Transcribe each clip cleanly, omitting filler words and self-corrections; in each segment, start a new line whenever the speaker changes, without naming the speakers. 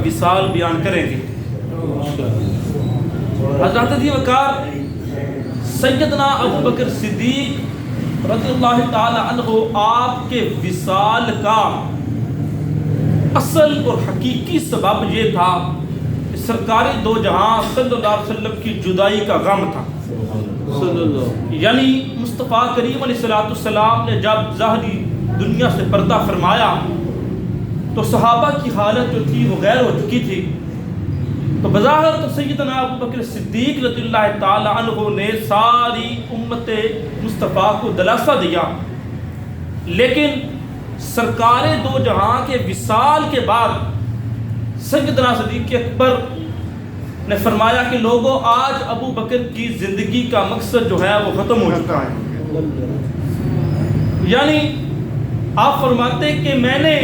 وصال بیان کریں گے۔ حضرت علی وقار سیدنا ابو بکر صدیق رضی اللہ تعالی عنہ آپ کے وصال کا اصل اور حقیقی سبب یہ تھا کہ سرکار دو جہاں صلی اللہ علیہ وسلم کی جدائی کا غم تھا۔ یعنی مصطفیٰ کریم علیہ السلام نے جب ظاہری دنیا سے پردہ فرمایا تو صحابہ کی حالت جو تھی وہ غیر ہو چکی تھی۔ تو بظاہر تو سیدنا ابو بکر صدیق رضی اللہ تعالی عنہ نے ساری امت مصطفیٰ کو دلاسا دیا، لیکن سرکار دو جہاں کے وصال کے بعد سیدنا صدیق اکبر نے فرمایا کہ لوگوں آج ابو بکر کی زندگی کا مقصد جو ہے وہ ختم ہو چکا ہے۔ یعنی آپ فرماتے کہ میں نے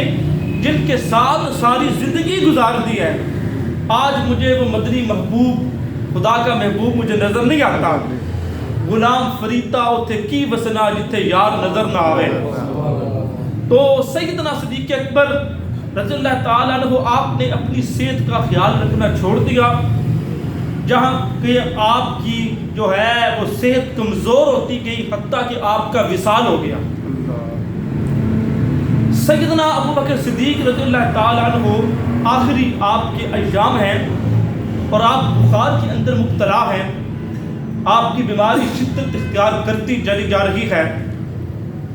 جن کے ساتھ ساری زندگی گزار دی ہے، آج مجھے وہ مدنی محبوب خدا کا محبوب مجھے نظر نہیں آتا۔ غلام فریتا اتھے کی وسنا جتھے یار نظر نہ آوے۔ تو سیدنا صدیق اکبر رضی اللہ تعالیٰ عنہ آپ نے اپنی صحت کا خیال رکھنا چھوڑ دیا، جہاں کہ آپ کی جو ہے وہ صحت کمزور ہوتی گئی، حتیٰ کہ آپ کا وصال ہو گیا۔ سیدنا ابو بکر صدیق رضی اللہ تعالیٰ عنہ آخری آپ کے ایام ہیں اور آپ بخار کے اندر مبتلا ہیں، آپ کی بیماری شدت اختیار کرتی چلی جا رہی ہے۔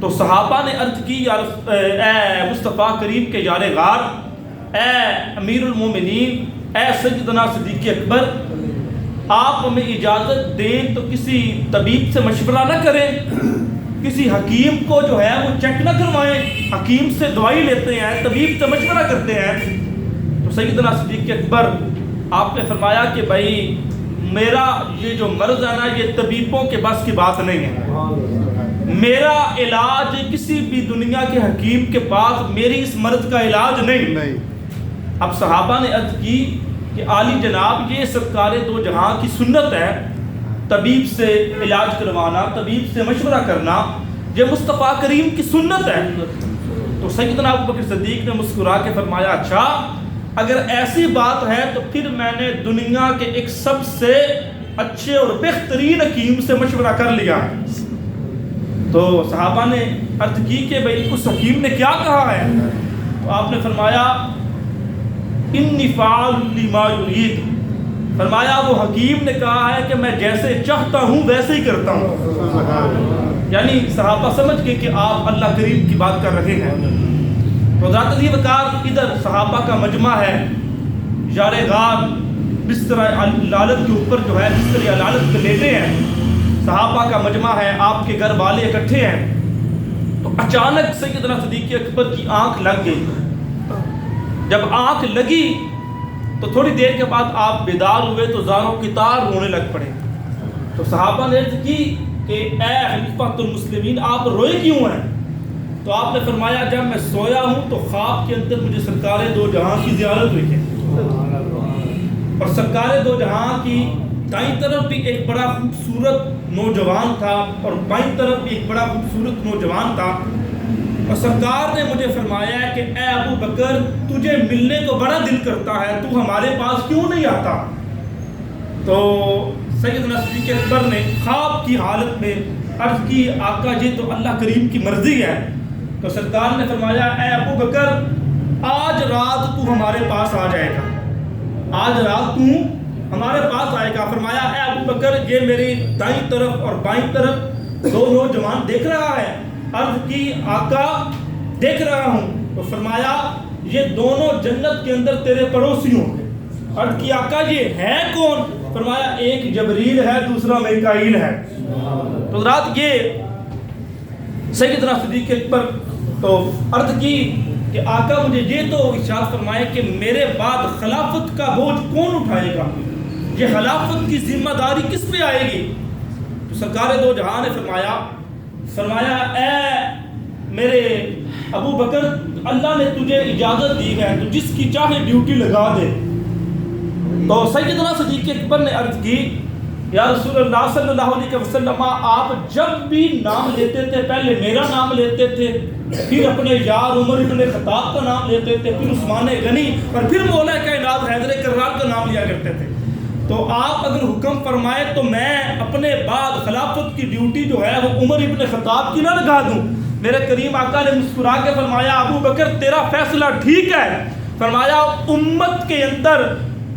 تو صحابہ نے عرض کی اے مصطفیٰ کریم کے یار غار، اے امیر المومنین، اے سیدنا صدیق اکبر، آپ ہمیں اجازت دیں تو کسی طبیب سے مشورہ نہ کریں، کسی حکیم کو جو ہے وہ چیک نہ کروائیں۔ حکیم سے دوائی لیتے ہیں، طبیب سے مشورہ کرتے ہیں۔ تو سیدنا صدیق اکبر آپ نے فرمایا کہ بھائی میرا یہ جو مرض ہے نا، یہ طبیبوں کے بس کی بات نہیں ہے، میرا علاج کسی بھی دنیا کے حکیم کے پاس میری اس مرض کا علاج نہیں۔ اب صحابہ نے عرض کی کہ عالی جناب یہ سرکار دو جہاں کی سنت ہے، طبیب سے علاج کروانا، طبیب سے مشورہ کرنا، یہ مصطفیٰ کریم کی سنت ہے۔ تو سیدنا ابو بکر صدیق نے مسکرا کے فرمایا اچھا اگر ایسی بات ہے تو پھر میں نے دنیا کے ایک سب سے اچھے اور بہترین حکیم سے مشورہ کر لیا ہے۔ تو صحابہ نے عرض کی کہ بھئی اس حکیم نے کیا کہا ہے؟ تو آپ نے فرمایا انی فعال لما یرید، فرمایا وہ حکیم نے کہا ہے کہ میں جیسے چاہتا ہوں ویسے ہی کرتا ہوں۔ یعنی صحابہ سمجھ کے کہ آپ اللہ کریم کی بات کر رہے ہیں۔ تو حضرت علی وقار ادھر صحابہ کا مجمع ہے، یار غار بستر علالت کے اوپر جو ہے بستر علالت پہ لیٹے ہیں، صحابہ کا مجمع ہے، آپ کے گھر والے اکٹھے ہیں۔ تو اچانک سیدنا صدیق اکبر کی آنکھ لگ گئی۔ جب آنکھ لگی تو تھوڑی دیر کے بعد آپ بیدار ہوئے تو زاروں کی تار رونے لگ پڑے۔ تو صحابہ نے عرض کی کہ اے خلیفۃ المسلمین آپ روئے کیوں ہیں؟ تو آپ نے فرمایا جب میں سویا ہوں تو خواب کے اندر مجھے سرکار دو جہاں کی زیارت ہوئی ہے، اور سرکار دو جہاں کی دائیں طرف بھی ایک بڑا خوبصورت نوجوان تھا اور بائیں طرف بھی ایک بڑا خوبصورت نوجوان تھا، اور سرکار نے مجھے فرمایا کہ اے ابو بکر تجھے ملنے کو بڑا دل کرتا ہے، تو ہمارے پاس کیوں نہیں آتا؟ تو سیدنا صدیق اکبر نے خواب کی حالت میں عرض کی آقا جی تو اللہ کریم کی مرضی ہے۔ تو سرکار نے فرمایا اے ابو بکر آج رات تو ہمارے پاس آ جائے گا، آج رات تو ہمارے پاس آئے گا۔ فرمایا اے ابو بکر یہ میری دائیں طرف اور بائیں طرف دو نوجوان دیکھ رہا ہے؟ عرض کی آقا دیکھ رہا ہوں۔ تو فرمایا یہ دونوں جنت کے اندر تیرے پڑوسی ہوں گے۔ عرض کی آقا یہ ہے کون؟ فرمایا ایک جبریل ہے دوسرا میکائیل ہے۔ تو رات یہ سیدنا صدیق اکبر تو عرض کی کہ آقا مجھے یہ تو ارشاد فرمائے کہ میرے بعد خلافت کا بوجھ کون اٹھائے گا، یہ خلافت کی ذمہ داری کس پہ آئے گی؟ تو سرکار دو جہاں نے فرمایا اے میرے ابو بکر اللہ نے تجھے اجازت دی ہے تو جس کی چاہے ڈیوٹی لگا دے۔ تو سیدنا صدیق اکبر نے عرض کی یا رسول اللہ صلی اللہ علیہ وسلم آپ جب بھی نام لیتے تھے پہلے میرا نام لیتے تھے، پھر اپنے یار عمر ابن خطاب کا نام لیتے تھے، پھر عثمان غنی اور پھر مولا کائنات حیدر کرار کا نام لیا کرتے تھے۔ تو آپ اگر حکم فرمائے تو میں اپنے بعد خلافت کی ڈیوٹی جو ہے وہ عمر ابن خطاب کی نہ لگا دوں؟ میرے کریم آقا نے مسکرا کے فرمایا ابو بکر تیرا فیصلہ ٹھیک ہے، فرمایا امت کے اندر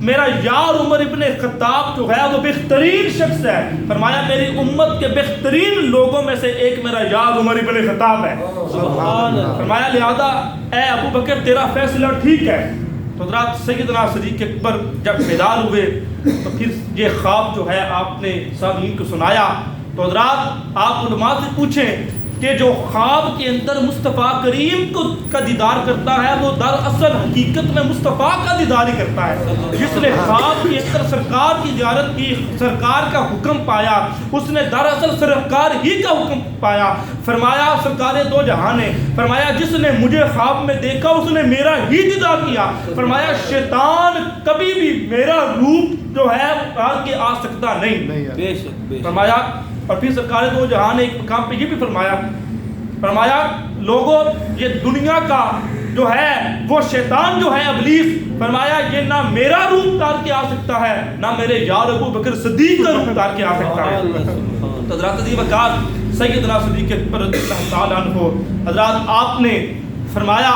میرا یار عمر ابن خطاب جو ہے وہ بہترین شخص ہے، فرمایا میری امت کے بہترین لوگوں میں سے ایک میرا یار عمر ابن خطاب ہے، فرمایا لہذا اے ابو بکر تیرا فیصلہ ٹھیک ہے۔ تو حضرات سیدنا صدیق اکبر جب بیدار ہوئے تو پھر یہ خواب جو ہے آپ نے سامعین کو سنایا۔ تو حضرات آپ علماء سے پوچھیں کہ جو خواب کے اندر مصطفیٰ کریم کا دیدار کرتا ہے وہ دراصل حقیقت میں مصطفیٰ کا دیدار ہی کرتا ہے۔ جس نے خواب کے اندر سرکار کی زیارت کی، سرکار کا حکم پایا، اس نے دراصل سرکار ہی کا حکم پایا۔ فرمایا سرکار دو جہاں نے فرمایا جس نے مجھے خواب میں دیکھا اس نے میرا ہی دیدار کیا۔ فرمایا شیطان کبھی بھی میرا روپ جو ہے آگے آ سکتا نہیں۔ فرمایا اور پھر سرکار دو جہاں نے ایک مقام پہ یہ بھی فرمایا لوگوں یہ دنیا کا جو ہے وہ شیطان جو ہے ابلیس، فرمایا یہ نہ میرا روپ اتار کے آ سکتا ہے نہ میرے یار ابو بکر صدیق کا روپ اتار کے آ سکتا ہے۔ حضرات عزیز وقار سیدنا صدیق اکبر رضی اللہ تعالیٰ عنہ، حضرات آپ نے فرمایا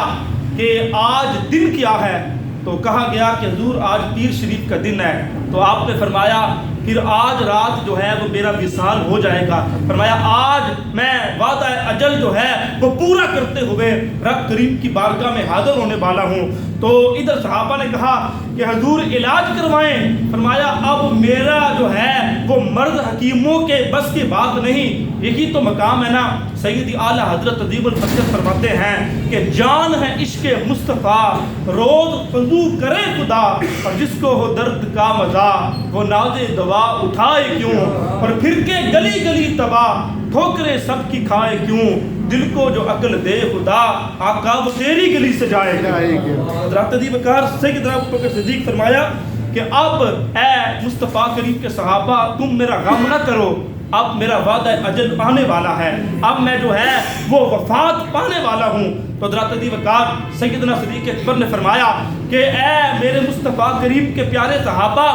کہ آج دن کیا ہے؟ تو کہا گیا کہ حضور آج پیر شریف کا دن ہے۔ تو آپ نے فرمایا پھر آج رات جو ہے وہ میرا وصال ہو جائے گا۔ فرمایا آج میں وعدہ اجل جو ہے وہ پورا کرتے ہوئے رب کریم کی بارگاہ میں حاضر ہونے والا ہوں۔ تو ادھر صحابہ نے کہا کہ حضور علاج کروائیں۔ فرمایا اب میرا جو ہے وہ مرد حکیموں کے بس کی بات نہیں، یہی تو مقام ہے نا۔ سیدی اعلیٰ حضرت ادیب الفقر فرماتے ہیں کہ جان ہے عشق مصطفیٰ روز فضو کرے خدا، اور جس کو ہو درد کا مزہ وہ ناز دوا اٹھائے کیوں، اور پھر کے گلی گلی تباہ ٹھوکریں سب کی کھائے کیوں، دل کو جو عقل دے خدا آقا وہ تیری گلی سے جائے گا۔ حضرت ادیب کار سیدنا ابو بکر صدیق فرمایا کہ اب اے مصطفیٰ کریم کے صحابہ تم میرا غم نہ کرو، اب میرا وعدہ اجل آنے والا ہے، اب میں جو ہے وہ وفات پانے والا ہوں۔ تو حضرت ادیب کار سیدنا صدیق اکبر نے فرمایا کہ اے میرے مصطفیٰ کریم کے پیارے صحابہ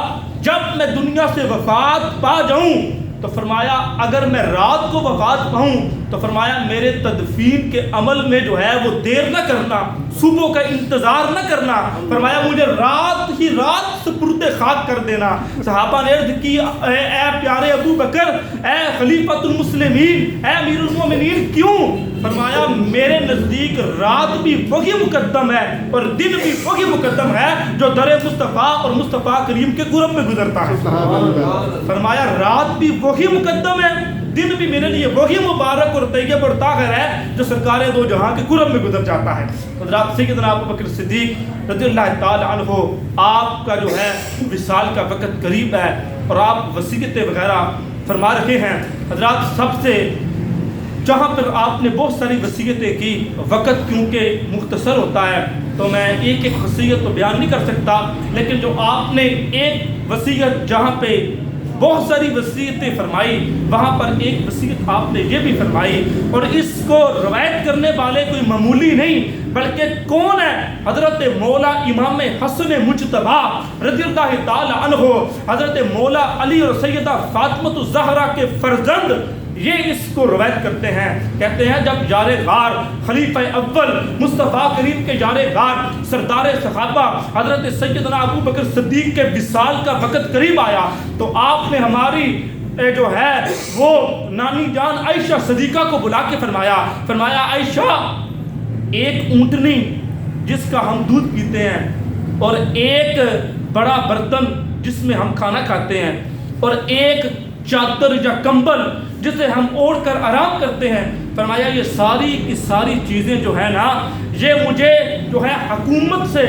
جب میں دنیا سے وفات پا جاؤں تو فرمایا اگر میں رات کو وفات پاؤں تو فرمایا میرے تدفین کے عمل میں جو ہے وہ دیر نہ کرنا، صبح کا انتظار نہ کرنا، فرمایا مجھے رات ہی رات سپرد خاک کر دینا۔ صحابہ نے عرض کی اے پیارے ابو بکر، اے خلیفۃ المسلمین، اے امیر المومنین کیوں؟ فرمایا میرے نزدیک رات بھی وہی مقدم ہے اور دن بھی وہی مقدم ہے جو در مصطفیٰ اور مصطفیٰ کریم کے قرب میں گزرتا ہے۔ فرمایا رات بھی وہی مقدم ہے، دن بھی میرے لیے وہی مبارک اور طیب اور طاہر ہے جو سرکار دو جہاں کے قرب میں گزر جاتا ہے۔ حضرات سیدنا ابو بکر صدیق رضی اللہ تعالی عنہ آپ کا جو ہے وصال کا وقت قریب ہے اور آپ وصیتیں وغیرہ فرما رہے ہیں۔ حضرات سب سے جہاں پر آپ نے بہت ساری وصیتیں کی، وقت کیونکہ مختصر ہوتا ہے تو میں ایک ایک وصیت تو بیان نہیں کر سکتا، لیکن جو آپ نے ایک وصیت جہاں پہ بہت ساری وصیتیں فرمائی وہاں پر ایک وصیت آپ نے یہ بھی فرمائی، اور اس کو روایت کرنے والے کوئی معمولی نہیں بلکہ کون ہے؟ حضرت مولا امام حسن مجتبی رضی اللہ تعالی عنہ، حضرت مولا علی اور سیدہ فاطمہ الزہرا کے فرزند یہ اس کو روایت کرتے ہیں۔ کہتے ہیں جب یار غار خلیفہ اول مصطفیٰ کریم کے یار غار سردار صحابہ حضرت سیدنا ابو بکر صدیق کے وصال کا وقت قریب آیا تو آپ نے ہماری جو ہے وہ نانی جان عائشہ صدیقہ کو بلا کے فرمایا عائشہ ایک اونٹنی جس کا ہم دودھ پیتے ہیں اور ایک بڑا برتن جس میں ہم کھانا کھاتے ہیں اور ایک چادر یا کمبل جسے ہم اوڑھ کر آرام کرتے ہیں، فرمایا یہ ساری کی ساری چیزیں جو ہے نا یہ مجھے جو ہے حکومت سے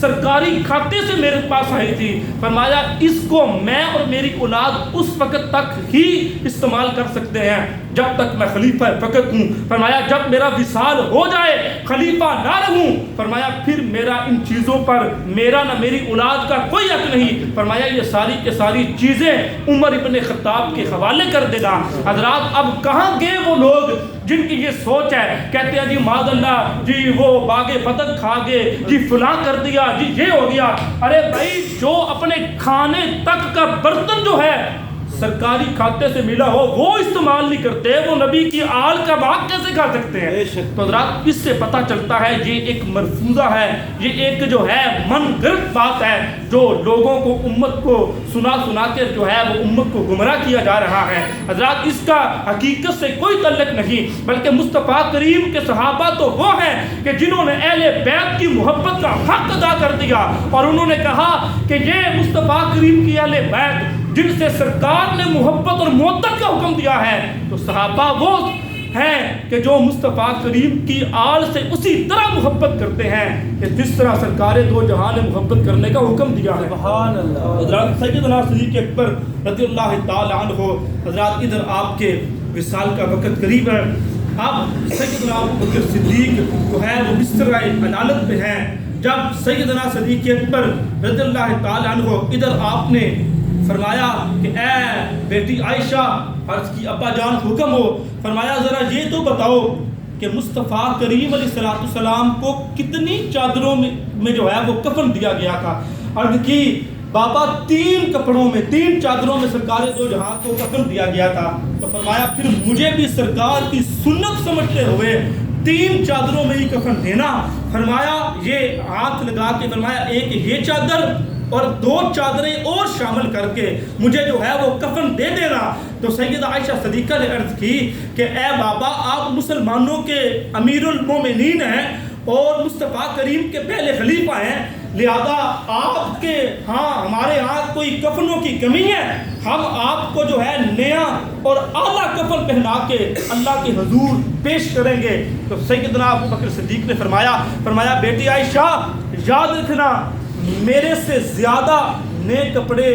سرکاری کھاتے سے میرے پاس آئی تھی، فرمایا اس کو میں اور میری اولاد اس وقت تک ہی استعمال کر سکتے ہیں جب تک میں خلیفہ فقط ہوں۔ فرمایا جب میرا وصال ہو جائے، خلیفہ نہ رہوں، فرمایا پھر میرا ان چیزوں پر میرا نہ میری اولاد کا کوئی حق نہیں۔ فرمایا یہ ساری کے ساری چیزیں عمر ابن خطاب کے حوالے کر دینا۔ حضرات اب کہاں گئے وہ لوگ جن کی یہ سوچ ہے، کہتے ہیں جی معاذ اللہ جی وہ باغ فتح کھا گئے، جی فلاں کر دیا، جی یہ ہو گیا۔ ارے بھائی جو اپنے کھانے تک کا برتن جو ہے سرکاری کھاتے سے ملا ہو وہ استعمال نہیں کرتے، وہ نبی کی آل کا باغ کیسے کھا سکتے ہیں؟ تو حضرات اس سے پتہ چلتا ہے یہ ایک مرفوضہ ہے، یہ ایک جو ہے من گھڑت بات ہے جو لوگوں کو امت کو سنا کے جو ہے وہ امت کو گمراہ کیا جا رہا ہے۔ حضرات اس کا حقیقت سے کوئی تعلق نہیں، بلکہ مصطفیٰ کریم کے صحابہ تو وہ ہیں کہ جنہوں نے اہل بیت کی محبت کا حق ادا کر دیا، اور انہوں نے کہا کہ یہ مصطفیٰ کریم کی اہل بیت جن سے سرکار نے محبت اور محبت کا حکم دیا ہے، تو صحابہ وہ ہیں کہ جو مصطفیٰ کریم کی آل سے اسی طرح محبت کرتے ہیں کہ جس طرح سرکار دو جہاں نے محبت کرنے کا حکم دیا ہے۔ سبحان اللہ۔ حضرات سیدنا صدیق اکبر رضی اللہ تعالی عنہ، حضرات ادھر آپ کے وصال کا وقت قریب ہے، اب سیدنا ابوبکر صدیق جو ہے وہ بستر عدالت پہ ہیں، جب سیدنا صدیق اکبر رضی اللہ تعالی عنہ ادھر آپ نے فرمایا کہ اے بیٹی عائشہ، عرض کی ابا جان حکم ہو، فرمایا ذرا یہ تو بتاؤ کہ مصطفیٰ کریم علیہ السلام کو کتنی چادروں میں جو ہے وہ کفن دیا گیا تھا؟ عرض کی بابا 3 کپڑوں میں 3 چادروں میں سرکار دو جہاں کو کفن دیا گیا تھا۔ تو فرمایا پھر مجھے بھی سرکار کی سنت سمجھتے ہوئے 3 چادروں میں ہی کفن دینا۔ فرمایا یہ ہاتھ لگا کے فرمایا ایک یہ چادر اور 2 چادریں اور شامل کر کے مجھے جو ہے وہ کفن دے دینا۔ تو سیدہ عائشہ صدیقہ نے عرض کی کہ اے بابا آپ مسلمانوں کے امیر المومنین ہیں اور مصطفیٰ کریم کے پہلے خلیفہ ہیں، لہذا آپ کے ہاں ہمارے ہاں کوئی کفنوں کی کمی ہے؟ ہم آپ کو جو ہے نیا اور اعلیٰ کفن پہنا کے اللہ کے حضور پیش کریں گے۔ تو سیدنا ابوبکر صدیق نے فرمایا بیٹی عائشہ یاد رکھنا میرے سے زیادہ نئے کپڑے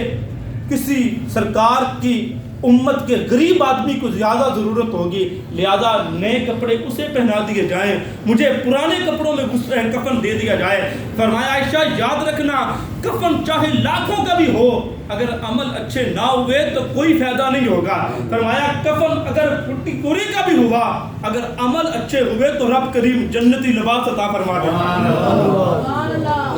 کسی سرکار کی امت کے غریب آدمی کو زیادہ ضرورت ہوگی، لہذا نئے کپڑے اسے پہنا دیے جائیں، مجھے پرانے کپڑوں میں کفن دے دیا جائے۔ فرمایا عائشہ یاد رکھنا کفن چاہے لاکھوں کا بھی ہو، اگر عمل اچھے نہ ہوئے تو کوئی فائدہ نہیں ہوگا۔ فرمایا کفن اگر پھٹی کوری کا بھی ہوا، اگر عمل اچھے ہوئے تو رب کریم جنتی لباس عطا فرما دے۔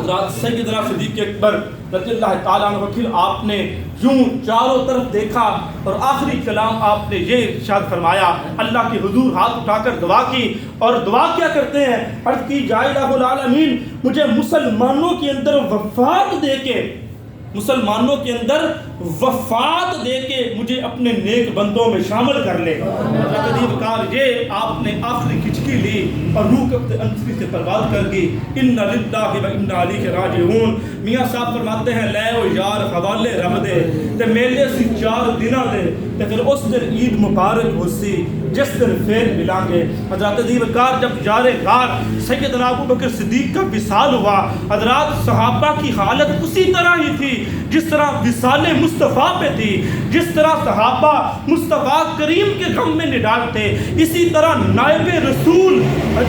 حضرات سیدنا صدیق اکبر رضی اللہ تعالیٰ عنہ پھر آپ نے یوں چاروں طرف دیکھا اور آخری کلام آپ نے یہ ارشاد فرمایا، اللہ کے حضور ہاتھ اٹھا کر دعا کی، اور دعا کیا کرتے ہیں؟ عرض کی یا الہ العالمین مجھے مسلمانوں کے اندر وفات دے کے مجھے اپنے نیک بندوں میں شامل کر لے۔ یہ آپ نے آخری کھچکی لی اور روح قبض انصری سے پرواز کر گئی۔ ان للہ و انا الیہ راجعون۔ میاں صاحب فرماتے ہیں لے او یار حوالے رب دے تے میلے سی 4 دنوں دے تے پھر اس دن عید مبارک ہو سی جس دن پھر ملیں گے۔ حضرات عزیزکار جب یار غار سیدنا ابوبکر صدیق کا وصال ہوا، حضرات صحابہ کی حالت اسی طرح ہی تھی جس طرح وصال مصطفیٰ پہ تھی، جس طرح صحابہ مصطفیٰ کریم کے غم میں نڈال تھے، اسی طرح نائب رسول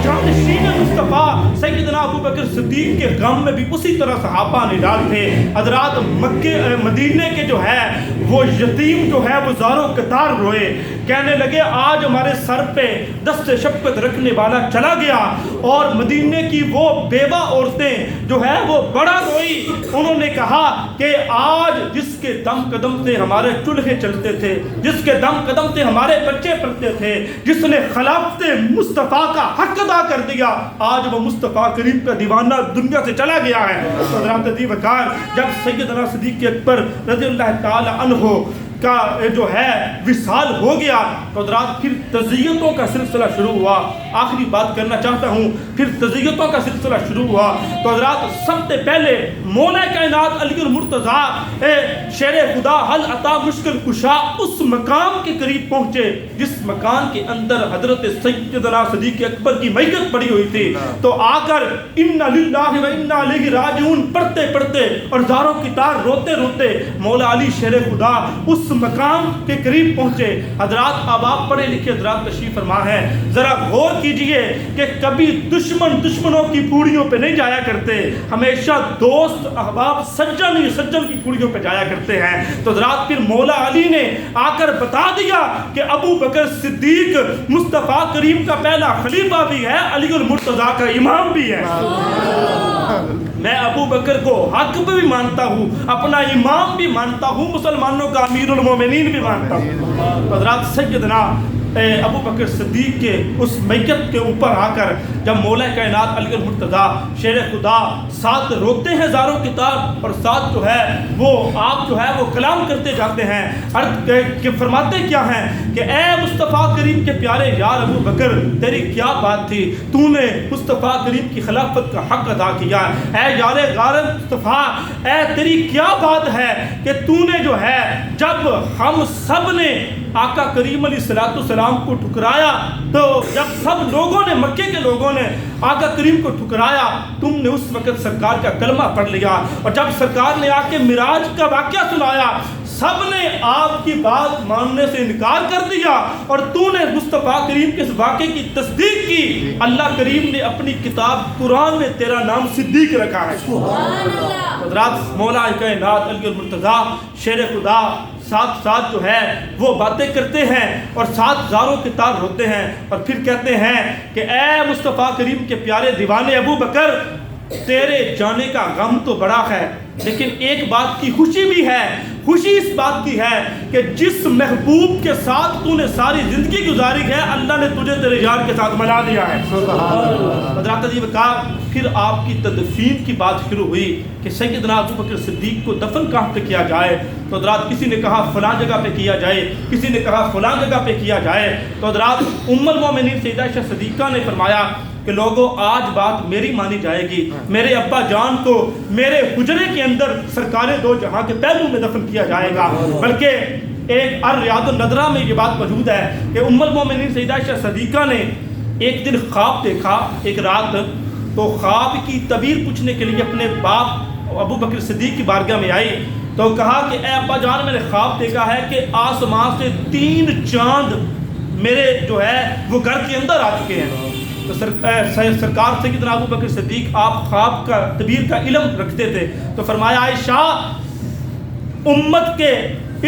جانشین مصطفیٰ سیدنا ابوبکر صدیق کے غم میں بھی اسی طرح صحابہ نڈال تھے۔ حضرات مکے مدینے کے جو ہے وہ یتیم جو ہے وہ زاروں قطار روئے، کہنے لگے آج ہمارے سر پہ دست شفقت رکھنے والا چلا گیا، اور مدینے کی وہ بیوہ عورتیں جو ہے وہ بڑا روئی۔ انہوں نے کہا کہ آج جس کے دم قدم سے ہمارے چولہے چلتے تھے، جس کے دم قدم سے ہمارے بچے پلتے تھے، جس نے خلافت مصطفیٰ کا حق ادا کر دیا، آج وہ مصطفیٰ کریم کا دیوانہ دنیا سے چلا گیا ہے۔ حضرات وقار جب سیدنا صدیق اکبر رضی اللہ تعالی عنہ کا جو ہے وصال ہو گیا تو حضرات پھر تعزیتوں کا سلسلہ شروع ہوا۔ آخری بات کرنا چاہتا ہوں، پھر تعزیتوں کا سلسلہ شروع ہوا تو حضرات سب سے پہلے مولا کائنات کائنات علی المرتضیٰ شیر خدا حل عطا مشکل کشا اس مقام کے قریب پہنچے جس مکان کے اندر حضرت سیدنا صدیق اکبر کی میت پڑی ہوئی تھی. تو آ کر انا للہ و انا الیہ راجعون پڑھتے پڑھتے اور زاروں کی تار روتے روتے مولا علی شیر خدا اس مقام کے قریب پہنچے. حضرات اب آپ پڑھے لکھے حضرات تشریف فرما ہے, ذرا غور کیجئے کہ کبھی دشمنوں کی پوڑیوں پہ نہیں جایا کرتے, ہمیشہ دوست احباب سجن کی پوڑیوں پہ جایا کرتے ہیں. تو حضرات پھر مولا علی نے آ کر بتا دیا کہ ابو بکر صدیق مصطفیٰ کریم کا پہلا خلیفہ بھی ہے, علی المرتضیٰ کا امام بھی ہے. میں ابو بکر کو حق بھی مانتا ہوں, اپنا امام بھی مانتا ہوں, مسلمانوں کا امیر المومنین بھی مانتا ہوں. حضرات سیدنا ابو بکر صدیق کے اس میت کے اوپر آ کر جب مولا کائنات علی المرتضیٰ شیر خدا ساتھ روتے ہیں زاروں کی طرح, اور ساتھ جو ہے وہ آپ جو ہے وہ کلام کرتے جاتے ہیں, کہ فرماتے کیا ہیں کہ اے مصطفیٰ کریم کے پیارے یار ابو بکر, تیری کیا بات تھی, تو نے مصطفیٰ کریم کی خلافت کا حق ادا کیا. اے یار غار مصطفیٰ, اے تیری کیا بات ہے کہ تو نے جو ہے جب ہم سب نے آقا کریم علیہ السلام کو ٹھکرایا, تو جب سب لوگوں نے مکے کے لوگوں نے آقا کریم کو ٹھکرایا, تم نے اس وقت سرکار کا کلمہ پڑھ لیا, اور جب سرکار نے آ کے معراج کا واقعہ سنایا سب نے آپ کی بات ماننے سے انکار کر دیا, اور تو نے مصطفیٰ کریم کے اس واقعے کی تصدیق کی. اللہ کریم نے اپنی کتاب قرآن میں تیرا نام صدیق رکھا ہے. حضرات مولا کائنات علی المرتضیٰ شیر خدا ساتھ جو ہے وہ باتیں کرتے ہیں اور ساتھ زاروں کے تار روتے ہیں, اور پھر کہتے ہیں کہ اے مصطفیٰ کریم کے پیارے دیوانے ابو بکر, تیرے جانے کا غم تو بڑا ہے, لیکن ایک بات کی خوشی بھی ہے. خوشی اس بات کی ہے کہ جس محبوب کے ساتھ تو نے ساری زندگی گزاری ہے, اللہ نے تجھے تیرے یار کے ساتھ ملا دیا ہے. حضرات عجیب کہا پھر آپ کی تدفین کی بات شروع ہوئی کہ سیدنا ابو بکر صدیق کو دفن کہاں پہ کیا جائے. تو حضرات کسی نے کہا فلاں جگہ پہ کیا جائے, کسی نے کہا فلاں جگہ پہ کیا جائے. تو حضرات ام المومنین سیدہ عائشہ صدیقہ نے فرمایا کہ لوگوں آج بات میری مانی جائے گی, میرے ابا جان کو میرے حجرے کے اندر سرکار دو جہاں کے پہلو میں دفن کیا جائے گا. بلکہ ایک الریاض النظرہ میں یہ بات موجود ہے کہ ام المومنین سیدہ عائشہ صدیقہ نے ایک دن خواب دیکھا, ایک رات, تو خواب کی تعبیر پوچھنے کے لیے اپنے باپ ابو بکر صدیق کی بارگاہ میں آئی. تو کہا کہ اے ابا جان, میں نے خواب دیکھا ہے کہ آسمان سے 3 چاند میرے جو ہے وہ گھر کے اندر آ چکے ہیں. تو سرکار سیدنا ابو بکر صدیق آپ خواب کا تعبیر کا علم رکھتے تھے. تو فرمایا عائشہ, امت کے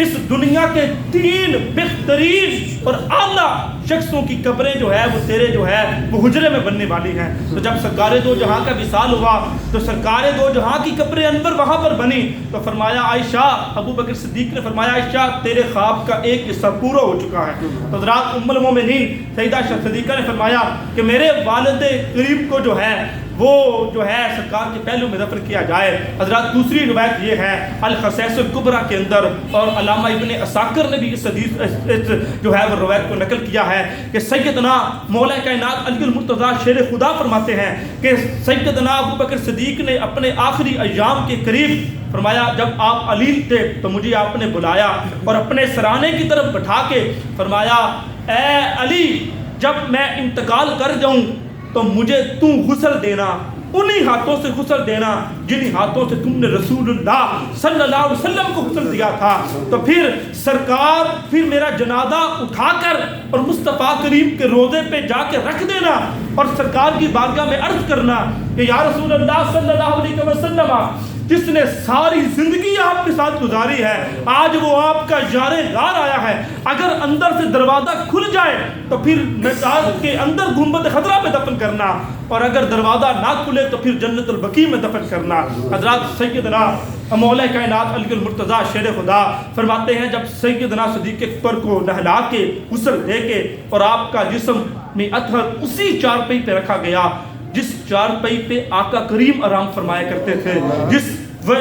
اس دنیا کے 3 بہترین اور اعلیٰ شخصوں کی قبریں جو ہے وہ تیرے جو ہے وہ حجرے میں بننے والی ہیں. تو جب سرکار دو جہاں کا وصال ہوا تو سرکار دو جہاں کی قبریں انور وہاں پر بنی. تو فرمایا عائشہ, ابو بکر صدیق نے فرمایا عائشہ تیرے خواب کا ایک حصہ پورا ہو چکا ہے. تو حضرات ام المومنین سیدہ عائشہ صدیقہ نے فرمایا کہ میرے والد کریم کو جو ہے وہ جو ہے سرکار کے پہلو میں دفن کیا جائے. حضرات دوسری روایت یہ ہے الخصائص الکبریٰ کے اندر, اور علامہ ابن عساکر نے بھی اس حدیث جو ہے وہ روایت کو نقل کیا ہے کہ سیدنا مولا کائنات علی المرتضیٰ شیر خدا فرماتے ہیں کہ سیدنا ابو بکر صدیق نے اپنے آخری ایام کے قریب فرمایا جب آپ علیل تھے تو مجھے آپ نے بلایا اور اپنے سرانے کی طرف بٹھا کے فرمایا اے علی, جب میں انتقال کر جاؤں تو مجھے تو غسل دینا, انہی ہاتھوں سے غسل دینا جنہی ہاتھوں سے تم نے رسول اللہ صلی اللہ علیہ وسلم کو غسل دیا تھا. تو پھر سرکار پھر میرا جنازہ اٹھا کر اور مصطفیٰ کریم کے روضے پہ جا کے رکھ دینا, اور سرکار کی بارگاہ میں عرض کرنا کہ یا رسول اللہ صلی اللہ علیہ وسلم, جس نے ساری زندگی آپ کے ساتھ گزاری ہے, آج وہ آپ کا یار غار آیا ہے, اگر اندر سے دروازہ کھل جائے تو پھر میدان کے اندر گنبد خضرا میں دفن کرنا, اور اگر دروازہ نہ کھلے تو پھر جنت البقیع میں دفن کرنا. حضرات سیدنا مولا کائنات علی المرتضیٰ شیر خدا فرماتے ہیں جب سیدنا صدیق اکبر کو نہلا کے غسل دے کے اور آپ کا جسم میں اطہر اسی چارپائی پہ رکھا گیا جس چارپائی پہ آقا کریم آرام فرمایا کرتے تھے, جس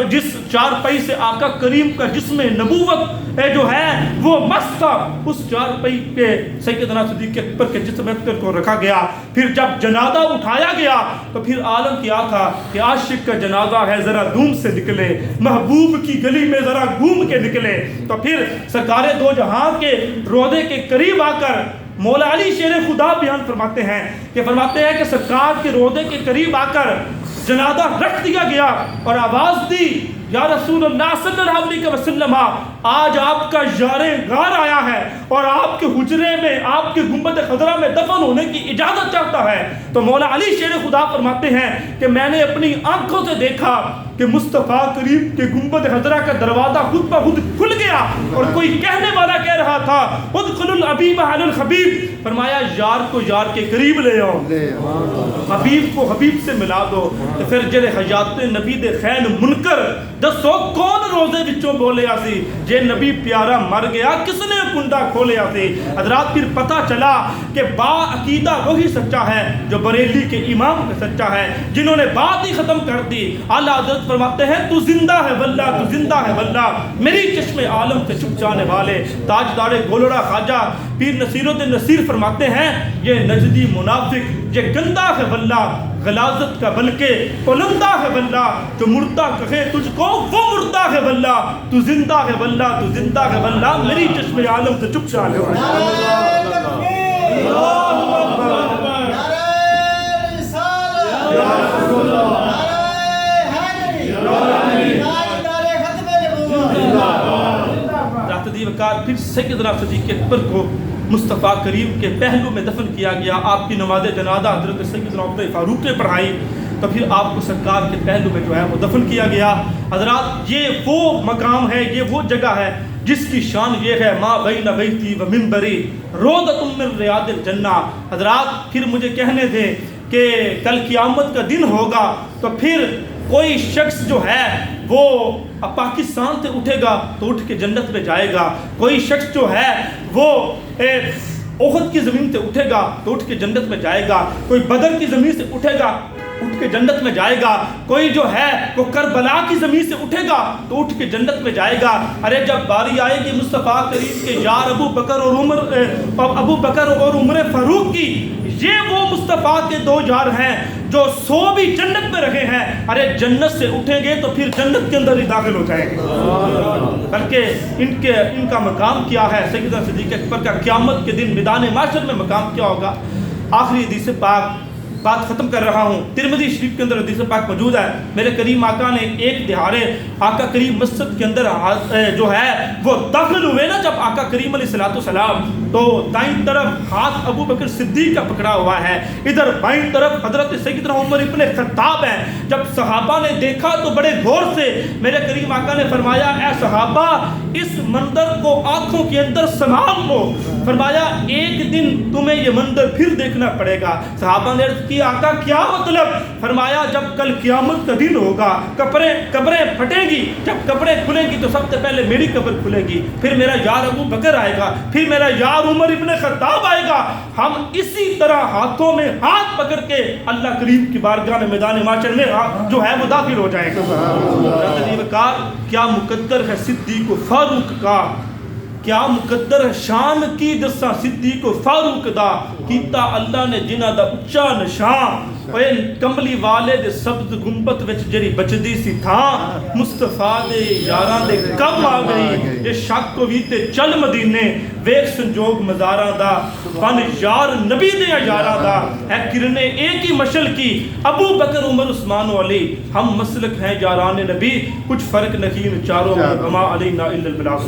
جس چارپائی سے آقا کریم کا جسم نبوت جو ہے وہ مست تھا، اس چارپائی پہ سیدنا صدیق اکبر کے جسم اکبر کو رکھا گیا. پھر جب جنازہ اٹھایا گیا تو پھر عالم کیا تھا کہ عاشق کا جنازہ ہے ذرا دھوم سے نکلے، محبوب کی گلی میں ذرا گھوم کے نکلے. تو پھر سرکار دو جہاں کے روضے کے قریب آ کر مولا علی شیر خدا بیان فرماتے ہیں کہ سرکار کے روضے کے قریب آ کر جنازہ رکھ دیا گیا اور آواز دی، یا رسول اللہ صلی اللہ علیہ وسلم، آج آپ کا یار غار آیا ہے اور آپ کے حجرے میں، آپ کے گنبد خضرا میں دفن ہونے کی اجازت چاہتا ہے. تو مولا علی شیر خدا فرماتے ہیں کہ میں نے اپنی آنکھوں سے دیکھا کہ مصطفیٰ کریم کے گنبد خضرا کا دروازہ خود بخود کھل گیا اور کوئی کہنے والا کہہ رہا تھا ادخلوا الحبیب علی الحبیب. فرمایا یار کو یار کے قریب لے آؤ، حبیب کو حبیب سے ملا دو. تو پھر جڑے حیات نبی دے خین منکر دسو کون روزے وچوں بولے آسی جے نبی پیارا مر گیا کس نے کنڈا کھولے آسی. حضرات پھر پتہ چلا کہ با عقیدہ وہی سچا ہے جو بریلی کے امام پہ سچا ہے، جنہوں نے بات ہی ختم کر دی. اعلیٰ حضرت فرماتے ہیں تو زندہ ہے واللہ، تو زندہ ہے واللہ، میری چشم عالم سے چھپ جانے والے تاجدار گولڑا خواجہ پیر نصیر الدین نصیر فرماتے ہیں یہ نجدی منافق یہ گندہ ہے واللہ، غلاظت کا بلکہ پلندہ ہے واللہ، جو مردہ کہے تجھ کو وہ مردہ ہے واللہ، تو زندہ ہے واللہ، تو زندہ ہے واللہ، میری چشم عالم سے چھپ جانے والے. پھر سیدنا صدیق اکبر کو مصطفیٰ کریم کے پہلو میں دفن کیا گیا. آپ کی نماز جنازہ حضرت سیدنا عمر فاروق نے پڑھائی تو پھر آپ کو سرکار کے پہلو میں جو ہے وہ دفن کیا گیا. حضرات یہ وہ مقام ہے، یہ وہ جگہ ہے جس کی شان یہ ہے ما بین بیتی و منبری روضۃ من ریاض الجنہ. حضرات پھر مجھے کہنے دیں کہ کل قیامت کا دن ہوگا تو پھر کوئی شخص جو ہے وہ پاکستان سے اٹھے گا تو اٹھ کے جنت میں جائے گا، کوئی شخص جو ہے وہ احد کی زمین سے اٹھے گا تو اٹھ کے جنت میں جائے گا، کوئی بدر کی زمین سے اٹھے گا اٹھ کے جنت میں جائے گا، کوئی جو ہے وہ کربلا کی زمین سے اٹھے گا تو اٹھ کے جنت میں جائے گا. ارے جب باری آئے گی مصطفیٰ کریم کے یار ابو بکر اور عمر فاروق کی، یہ وہ مصطفیٰ کے دو یار ہیں جو 100 بھی جنت میں رہے ہیں. ارے جنت سے اٹھیں گے تو پھر جنت کے اندر ہی داخل ہو جائیں گے، بلکہ ان کا مقام کیا ہے. سیدنا صدیق اکبر کا قیامت کے دن میدان محشر میں مقام کیا ہوگا. آخری حدیث پاک بات ختم کر رہا ہوں. ترمذی شریف کے اندر حدیث پاک موجود ہے. میرے کریم آقا نے ایک دہاڑے آقا کریم مسجد کے اندر جو ہے وہ داخل ہوئے نا، جب آقا کریم علیہ السلام تو دائیں طرف ہاتھ ابو بکر صدیق کا پکڑا ہوا ہے، ادھر بائیں طرف حضرت سیدنا عمر ابن خطاب ہے. جب صحابہ نے دیکھا تو بڑے غور سے میرے کریم آقا نے فرمایا اے صحابہ اس منظر کو آنکھوں کے اندر سنبھال لو. فرمایا ایک دن تمہیں یہ منظر پھر دیکھنا پڑے گا. صحابہ نے عرض کی آقا کیا مطلب؟ فرمایا جب کل قیامت کا دن ہوگا قبریں پھٹیں گی، جب قبریں کھلیں گی تو سب سے پہلے میری قبر کھلے گی، پھر میرا یار ابو بکر آئے گا، پھر میرا یار عمر ابن خطاب آئے گا. ہم اسی طرح ہاتھوں میں ہاتھ پکڑ کے اللہ کریم کی بارگاہ میں میدان محشر میں جو ہے وہ داخل ہو جائیں گے. کیا مقدر ہے صدیق و فاروق کا، کیا مقدر شان کی جسا صدیق و فاروق دا، کیتا اللہ نے جنہ دا اچا نشان. اوے کملی والے دے سبز گنبد وچ جڑی بچدی سی تھاں مصطفیٰ دے یاراں دے کم آ گئی. یہ شک کو بھی تے چل مدینے ویکھ سنجوگ مزاراں دا، بن یار نبی دے یاراں دا ہے کرنے ایک ہی مشل کی ابو بکر عمر عثمان و علی. ہم مسلک ہیں یاران نبی کچھ فرق نہیں چاروں میں، وما علینا الا البلاغ.